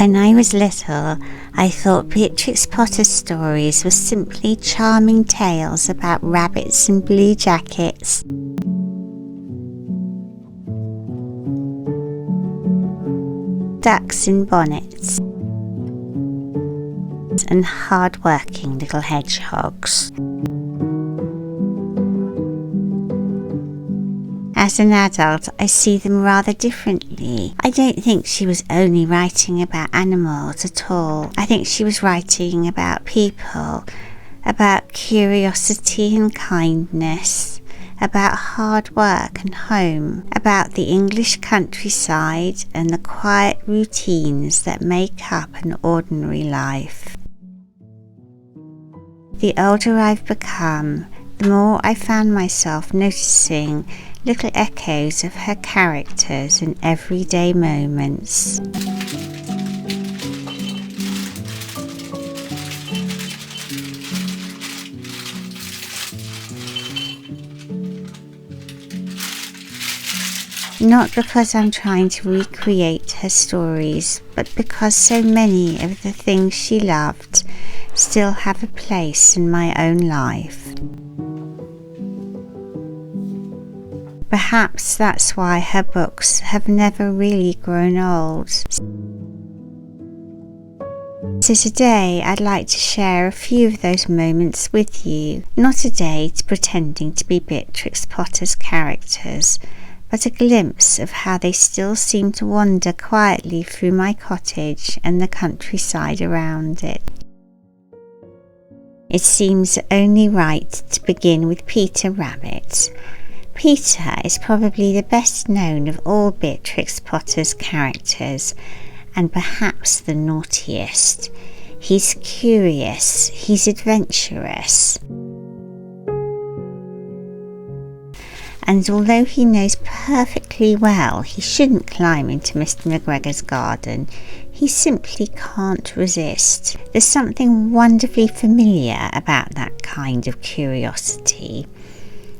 When I was little, I thought Beatrix Potter's stories were simply charming tales about rabbits in blue jackets. Ducks in bonnets, and hard-working little hedgehogs. As an adult, I see them rather differently. I don't think she was only writing about animals at all. I think she was writing about people, about curiosity and kindness, about hard work and home, about the English countryside and the quiet routines that make up an ordinary life. The older I've become, the more I found myself noticing little echoes of her characters in everyday moments. Not because I'm trying to recreate her stories, but because so many of the things she loved still have a place in my own life. Perhaps that's why her books have never really grown old. So today I'd like to share a few of those moments with you, not a date pretending to be Beatrix Potter's characters, but a glimpse of how they still seem to wander quietly through my cottage and the countryside around it. It seems only right to begin with Peter Rabbit. Peter is probably the best known of all Beatrix Potter's characters, and perhaps the naughtiest. He's curious, he's adventurous. And although he knows perfectly well he shouldn't climb into Mr. McGregor's garden, he simply can't resist. There's something wonderfully familiar about that kind of curiosity.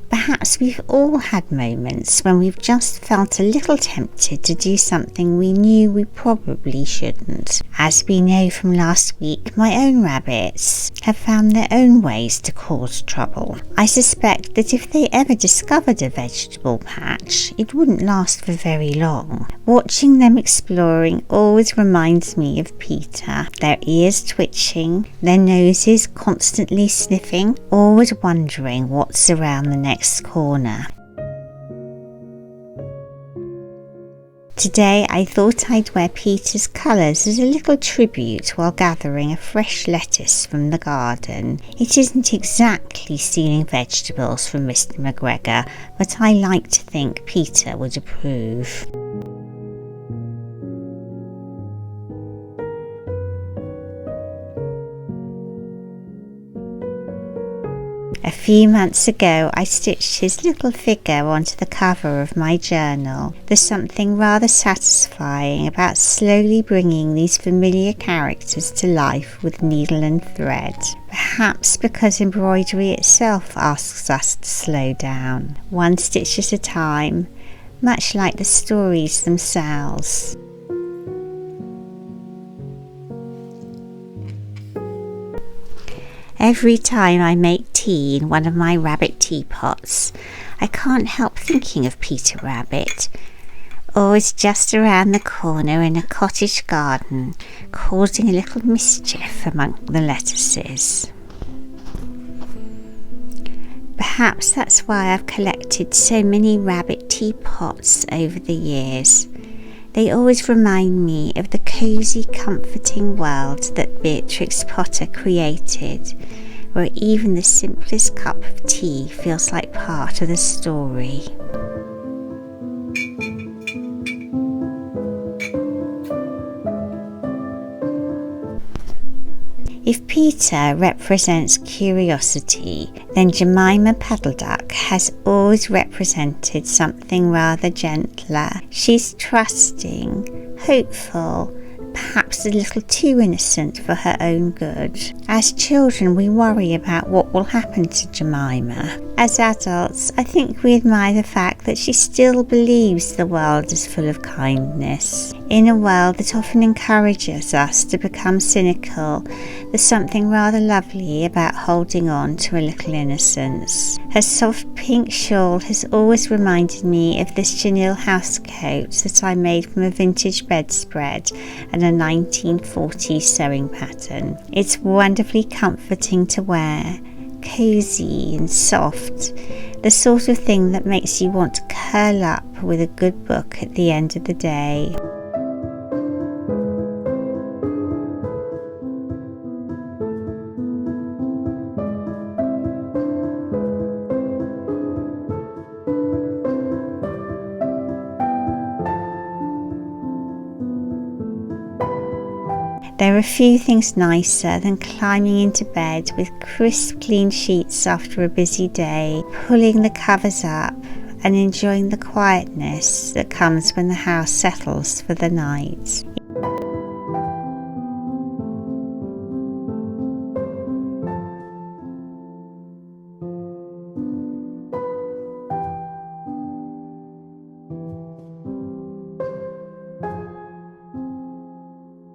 Perhaps we've all had moments when we've just felt a little tempted to do something we knew we probably shouldn't. As we know from last week, my own rabbits have found their own ways to cause trouble. I suspect that if they ever discovered a vegetable patch, it wouldn't last for very long. Watching them exploring always reminds me of Peter, their ears twitching, their noses constantly sniffing, always wondering what's around the next corner. Today I thought I'd wear Peter's colours as a little tribute while gathering a fresh lettuce from the garden. It isn't exactly stealing vegetables from Mr. McGregor, but I like to think Peter would approve. A few months ago I stitched his little figure onto the cover of my journal. There's something rather satisfying about slowly bringing these familiar characters to life with needle and thread. Perhaps because embroidery itself asks us to slow down, one stitch at a time, much like the stories themselves. Every time I make tea in one of my rabbit teapots, I can't help thinking of Peter Rabbit, always just around the corner in a cottage garden, causing a little mischief among the lettuces. Perhaps that's why I've collected so many rabbit teapots over the years. They always remind me of the cosy, comforting world that Beatrix Potter created, where even the simplest cup of tea feels like part of the story. If Peter represents curiosity, then Jemima Puddle-Duck has always represented something rather gentler. She's trusting, hopeful, perhaps perhaps a little too innocent for her own good. As children, we worry about what will happen to Jemima. As adults, I think we admire the fact that she still believes the world is full of kindness. In a world that often encourages us to become cynical, there's something rather lovely about holding on to a little innocence. Her soft pink shawl has always reminded me of this chenille housecoat that I made from a vintage bedspread and a 1940s sewing pattern. It's wonderfully comforting to wear, cosy and soft, the sort of thing that makes you want to curl up with a good book at the end of the day. There are few things nicer than climbing into bed with crisp, clean sheets after a busy day, pulling the covers up and enjoying the quietness that comes when the house settles for the night.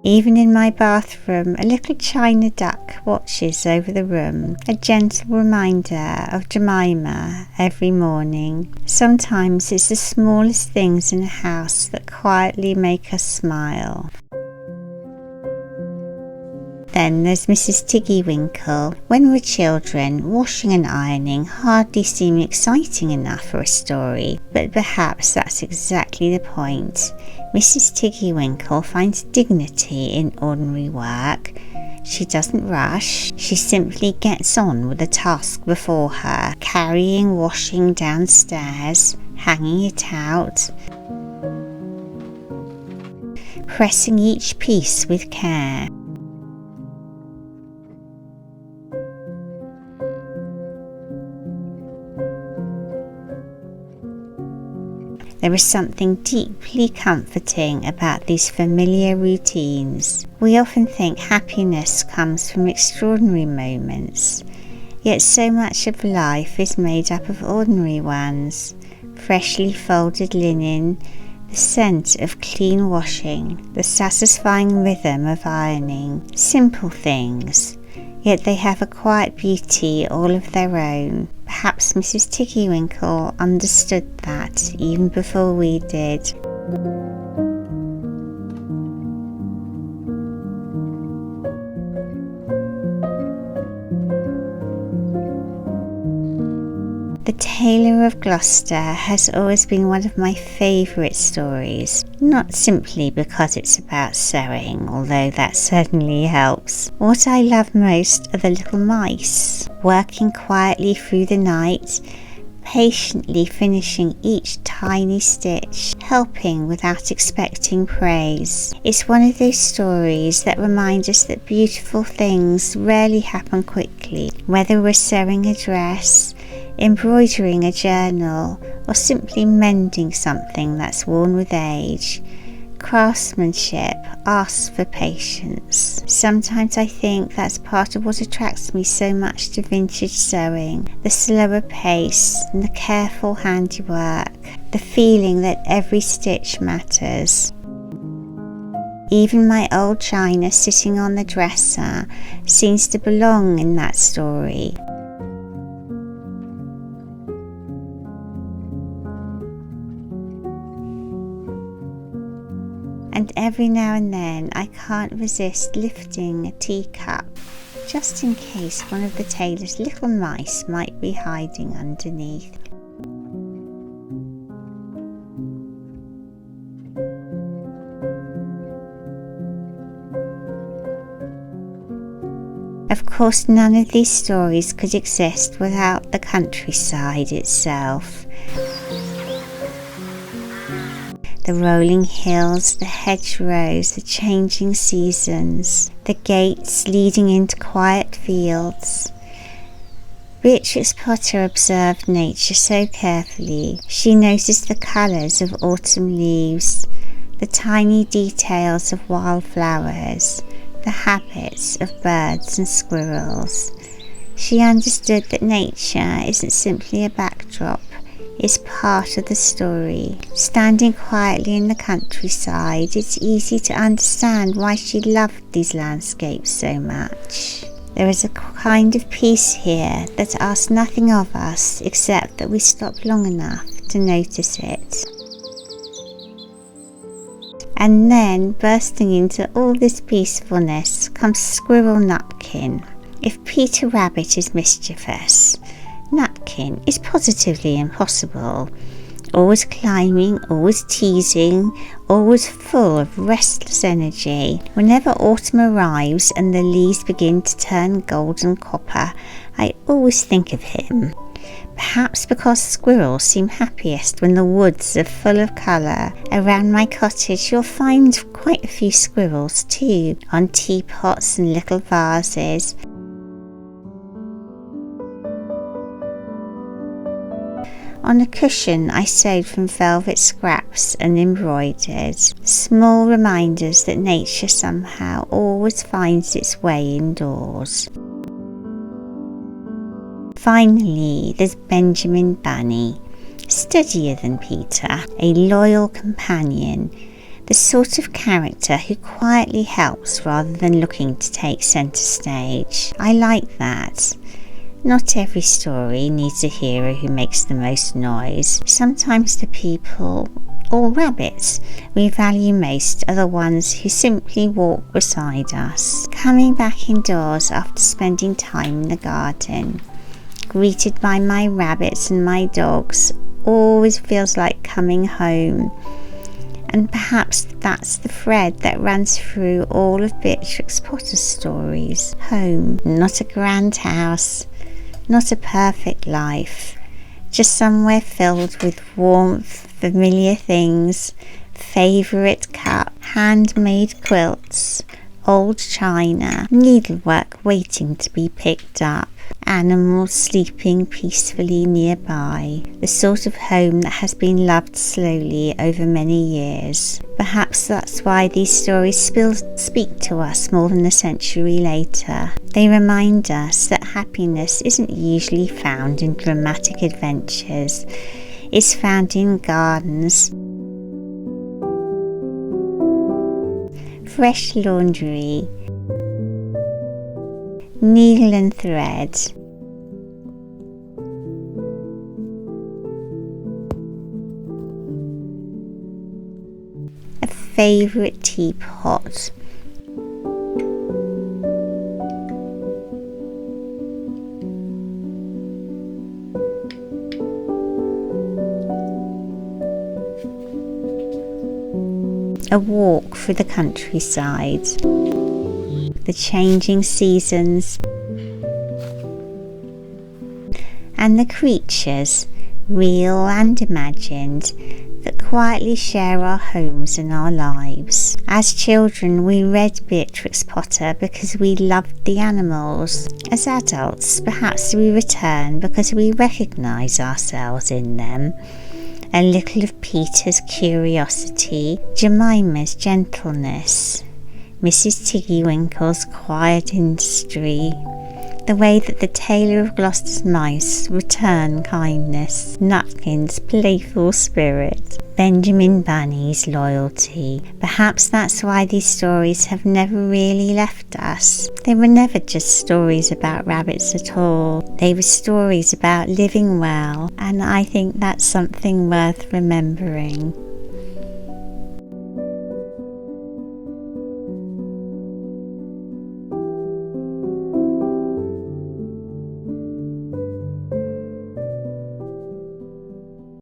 Even in my bathroom, a little china duck watches over the room, a gentle reminder of Jemima every morning. Sometimes it's the smallest things in a house that quietly make us smile. Then there's Mrs. Tiggy-Winkle. When we're children, washing and ironing hardly seem exciting enough for a story, but perhaps that's exactly the point. Mrs. Tiggy-Winkle finds dignity in ordinary work. She doesn't rush, she simply gets on with the task before her, carrying washing downstairs, hanging it out, pressing each piece with care. There is something deeply comforting about these familiar routines. We often think happiness comes from extraordinary moments, yet so much of life is made up of ordinary ones. Freshly folded linen, the scent of clean washing, the satisfying rhythm of ironing. Simple things, yet they have a quiet beauty all of their own. Perhaps Mrs. Tiggy-Winkle understood that even before we did. The Tailor of Gloucester has always been one of my favourite stories, not simply because it's about sewing, although that certainly helps. What I love most are the little mice, working quietly through the night, patiently finishing each tiny stitch, helping without expecting praise. It's one of those stories that remind us that beautiful things rarely happen quickly, whether we're sewing a dress, embroidering a journal, or simply mending something that's worn with age. Craftsmanship asks for patience. Sometimes I think that's part of what attracts me so much to vintage sewing, the slower pace and the careful handiwork, the feeling that every stitch matters. Even my old china sitting on the dresser seems to belong in that story. And every now and then I can't resist lifting a teacup, just in case one of the tailor's little mice might be hiding underneath. Of course, none of these stories could exist without the countryside itself. The rolling hills, the hedgerows, the changing seasons, the gates leading into quiet fields. Beatrix Potter observed nature so carefully. She noticed the colours of autumn leaves, the tiny details of wildflowers, the habits of birds and squirrels. She understood that nature isn't simply a backdrop, it's part of the story. Standing quietly in the countryside, it's easy to understand why she loved these landscapes so much. There is a kind of peace here that asks nothing of us except that we stop long enough to notice it. And then, bursting into all this peacefulness, comes Squirrel Nutkin. If Peter Rabbit is mischievous, Nutkin is positively impossible. Always climbing, always teasing, always full of restless energy. Whenever autumn arrives and the leaves begin to turn golden copper, I always think of him. Perhaps because squirrels seem happiest when the woods are full of colour. Around my cottage you'll find quite a few squirrels too, on teapots and little vases. On a cushion I sewed from velvet scraps and embroidered, small reminders that nature somehow always finds its way indoors. Finally, there's Benjamin Bunny, steadier than Peter, a loyal companion, the sort of character who quietly helps rather than looking to take centre stage. I like that. Not every story needs a hero who makes the most noise. Sometimes the people, or rabbits, we value most are the ones who simply walk beside us. Coming back indoors after spending time in the garden, greeted by my rabbits and my dogs, always feels like coming home. And perhaps that's the thread that runs through all of Beatrix Potter's stories. Home, not a grand house, not a perfect life, just somewhere filled with warmth, familiar things, favourite cup, handmade quilts, old china, needlework waiting to be picked up, animals sleeping peacefully nearby, the sort of home that has been loved slowly over many years. Perhaps that's why these stories still speak to us more than a century later. They remind us that happiness isn't usually found in dramatic adventures. It's found in gardens, fresh laundry, needle and thread, a favourite teapot, a walk through the countryside, the changing seasons, and the creatures, real and imagined, that quietly share our homes and our lives. As children, we read Beatrix Potter because we loved the animals. As adults, perhaps we return because we recognise ourselves in them. A little of Peter's curiosity, Jemima's gentleness, Mrs. Tiggy-Winkle's quiet industry, the way that the tailor of Gloucester's mice return kindness, Nutkin's playful spirit, Benjamin Bunny's loyalty. Perhaps that's why these stories have never really left us. They were never just stories about rabbits at all. They were stories about living well, and I think that's something worth remembering.